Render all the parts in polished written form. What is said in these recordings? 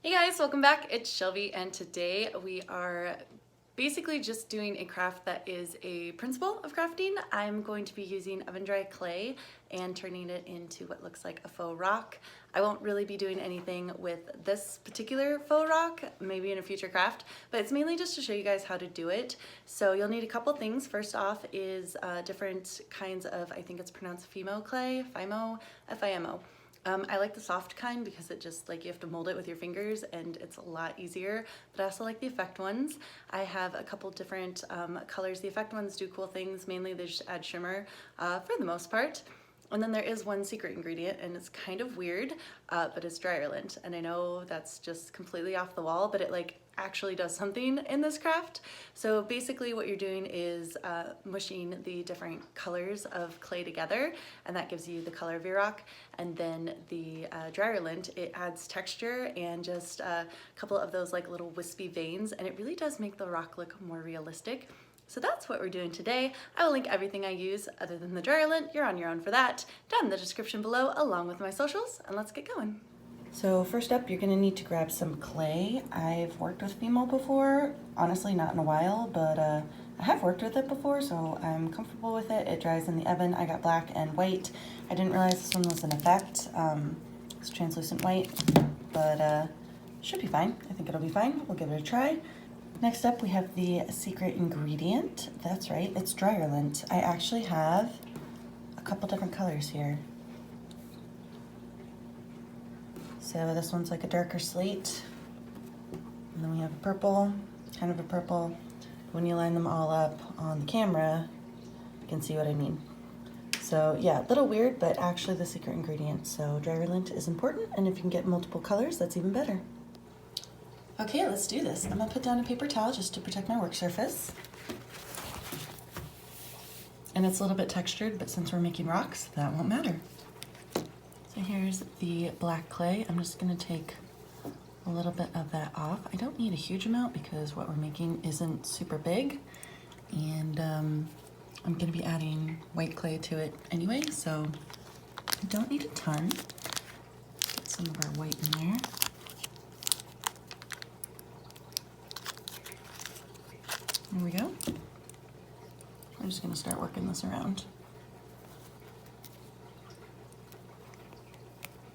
Hey guys, welcome back. It's Shelby, and today we are basically just doing a craft that is a principle of crafting. I'm going to be using oven dry clay and turning it into what looks like a faux rock. I won't really be doing anything with this particular faux rock, maybe in a future craft, but it's mainly just to show you guys how to do it. So you'll need a couple things. First off is different kinds of, I think it's pronounced Fimo clay, Fimo, F-I-M-O. I like the soft kind because it just like you have to mold it with your fingers and it's a lot easier, but I also like the effect ones. I have a couple different colors. The effect ones do cool things. Mainly they just add shimmer for the most part. And then there is one secret ingredient, and it's kind of weird, but it's dryer lint. And I know that's just completely off the wall, but it like actually does something in this craft. So basically what you're doing is mushing the different colors of clay together, and that gives you the color of your rock. And then the dryer lint, it adds texture and just a couple of those like little wispy veins, and it really does make the rock look more realistic. So that's what we're doing today. I will link everything I use other than the dryer lint. You're on your own for that, down in the description below, along with my socials, and let's get going. So first up, you're gonna need to grab some clay. I've worked with Fimo before, honestly not in a while, but I have worked with it before, so I'm comfortable with it. It dries in the oven. I got black and white. I didn't realize this one was an effect. It's translucent white, but should be fine. I think it'll be fine. We'll give it a try. Next up, we have the secret ingredient. That's right, it's dryer lint. I actually have a couple different colors here. So this one's like a darker slate. And then we have a purple, kind of a purple. When you line them all up on the camera, you can see what I mean. So yeah, a little weird, but actually the secret ingredient. So dryer lint is important, and if you can get multiple colors, that's even better. Okay, let's do this. I'm gonna put down a paper towel just to protect my work surface. And it's a little bit textured, but since we're making rocks, that won't matter. So here's the black clay. I'm just gonna take a little bit of that off. I don't need a huge amount because what we're making isn't super big. And I'm gonna be adding white clay to it anyway, so I don't need a ton. Get some of our white in there. There we go. I'm just gonna start working this around.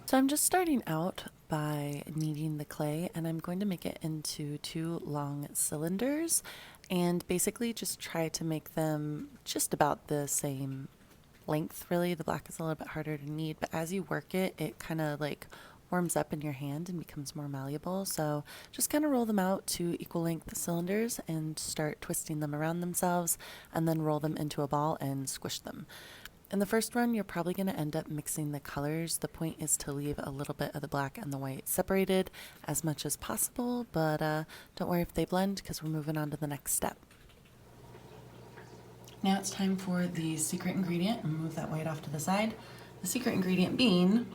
So I'm just starting out by kneading the clay, and I'm going to make it into 2 long cylinders and basically just try to make them just about the same length, really. The black is a little bit harder to knead, but as you work it, it kind of like warms up in your hand and becomes more malleable. So just kind of roll them out to equal length cylinders and start twisting them around themselves, and then roll them into a ball and squish them. In the first run, you're probably going to end up mixing the colors. The point is to leave a little bit of the black and the white separated as much as possible, but don't worry if they blend because we're moving on to the next step. Now it's time for the secret ingredient. I'm gonna move that white off to the side. The secret ingredient being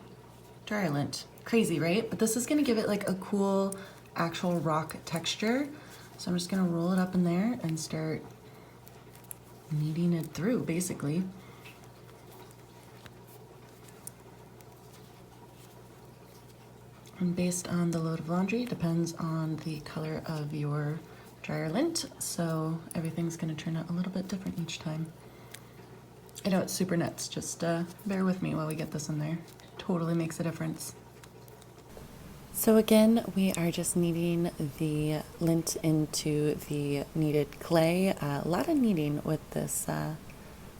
dryer lint. Crazy, right? But this is gonna give it like a cool actual rock texture. So I'm just gonna roll it up in there and start kneading it through, basically. And based on the load of laundry, it depends on the color of your dryer lint, so everything's gonna turn out a little bit different each time. I know it's super nuts, just bear with me while we get this in there. Totally makes a difference. So again, we are just kneading the lint into the kneaded clay. A lot of kneading with this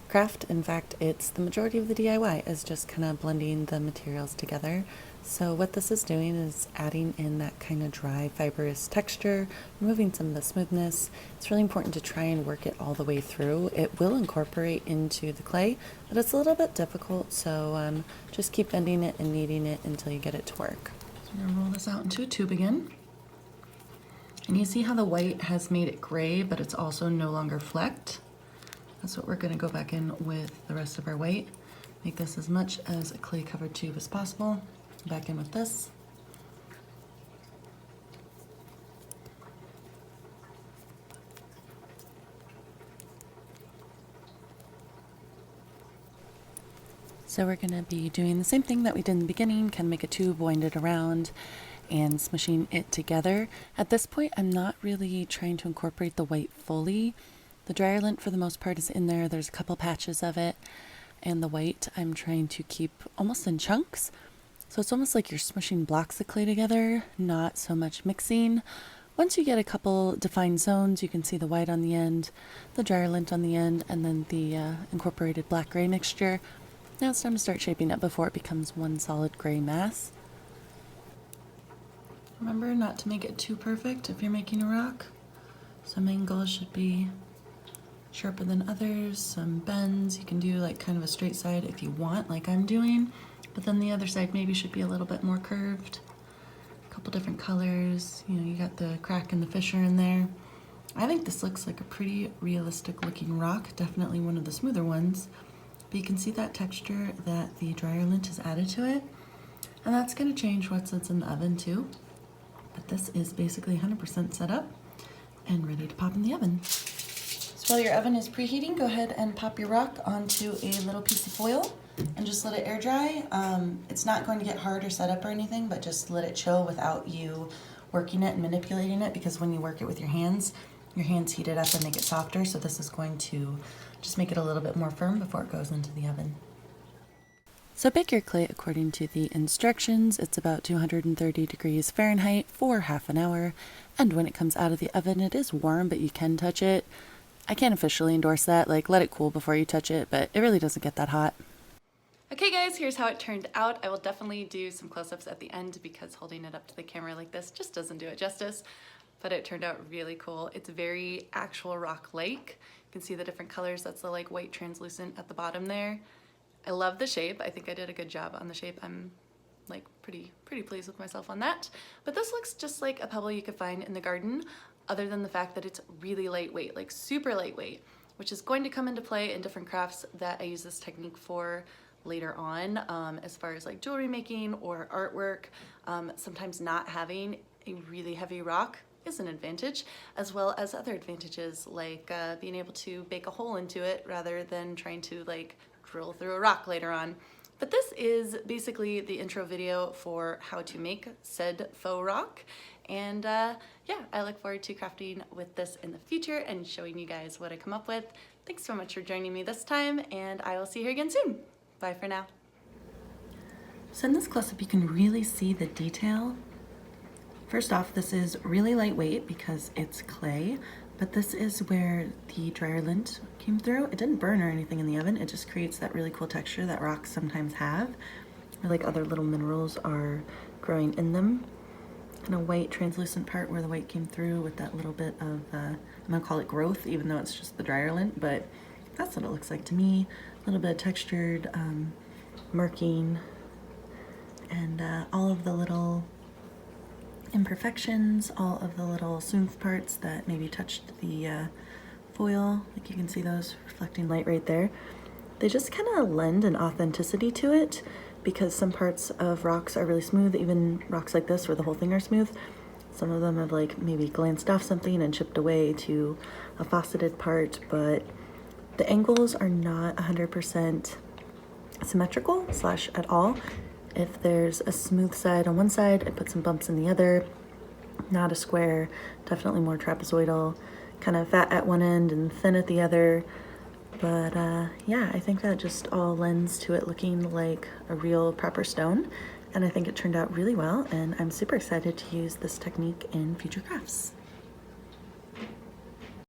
craft. In fact, it's the majority of the DIY is just kind of blending the materials together. So what this is doing is adding in that kind of dry, fibrous texture, removing some of the smoothness. It's really important to try and work it all the way through. It will incorporate into the clay, but it's a little bit difficult, so just keep bending it and kneading it until you get it to work. So I'm gonna roll this out into a tube again. And you see how the white has made it gray, but it's also no longer flecked. That's what we're gonna go back in with the rest of our white. Make this as much as a clay covered tube as possible. Back in with this. So we're going to be doing the same thing that we did in the beginning, kind of make a tube, wind it around, and smushing it together. At this point, I'm not really trying to incorporate the white fully. The dryer lint for the most part is in there. There's a couple patches of it, and the white I'm trying to keep almost in chunks. So it's almost like you're smushing blocks of clay together, not so much mixing. Once you get a couple defined zones, you can see the white on the end, the dryer lint on the end, and then the incorporated black gray mixture. Now it's time to start shaping it before it becomes one solid gray mass. Remember not to make it too perfect if you're making a rock. Some angles should be sharper than others, some bends. You can do like kind of a straight side if you want, like I'm doing, but then the other side maybe should be a little bit more curved. A couple different colors, you know, you got the crack and the fissure in there. I think this looks like a pretty realistic looking rock, definitely one of the smoother ones, but you can see that texture that the dryer lint has added to it, and that's going to change once it's in the oven too. But this is basically 100% set up and ready to pop in the oven. So while your oven is preheating, go ahead and pop your rock onto a little piece of foil and just let it air dry. It's not going to get hard or set up or anything, but just let it chill without you working it and manipulating it, because when you work it with your hands heat it up and make it softer. So this is going to just make it a little bit more firm before it goes into the oven. So bake your clay according to the instructions. It's about 230 degrees Fahrenheit for half an hour. And when it comes out of the oven, it is warm, but you can touch it. I can't officially endorse that, like let it cool before you touch it, but it really doesn't get that hot. Okay guys, here's how it turned out. I will definitely do some close-ups at the end because holding it up to the camera like this just doesn't do it justice, but it turned out really cool. It's very actual rock-like. You can see the different colors. That's the like white translucent at the bottom there. I love the shape. I think I did a good job on the shape. I'm like pretty pleased with myself on that. But this looks just like a pebble you could find in the garden, other than the fact that it's really lightweight, like super lightweight, which is going to come into play in different crafts that I use this technique for later on, as far as like jewelry making or artwork. Sometimes not having a really heavy rock is an advantage, as well as other advantages like being able to bake a hole into it rather than trying to like drill through a rock later on. But this is basically the intro video for how to make said faux rock. And yeah, I look forward to crafting with this in the future and showing you guys what I come up with. Thanks so much for joining me this time, and I will see you here again soon. Bye for now. So in this close-up, you can really see the detail. First off, this is really lightweight because it's clay, but this is where the dryer lint came through. It didn't burn or anything in the oven. It just creates that really cool texture that rocks sometimes have, or like other little minerals are growing in them. And a white translucent part where the white came through with that little bit of, I'm gonna call it growth, even though it's just the dryer lint, but that's what it looks like to me. A little bit of textured marking, and all of the little imperfections, all of the little smooth parts that maybe touched the foil, like you can see those reflecting light right there. They just kind of lend an authenticity to it, because some parts of rocks are really smooth, even rocks like this where the whole thing are smooth. Some of them have like maybe glanced off something and chipped away to a faceted part, but the angles are not 100% symmetrical / at all. If there's a smooth side on one side, I put some bumps in the other. Not a square, definitely more trapezoidal, kind of fat at one end and thin at the other. But yeah, I think that just all lends to it looking like a real proper stone, and I think it turned out really well, and I'm super excited to use this technique in future crafts.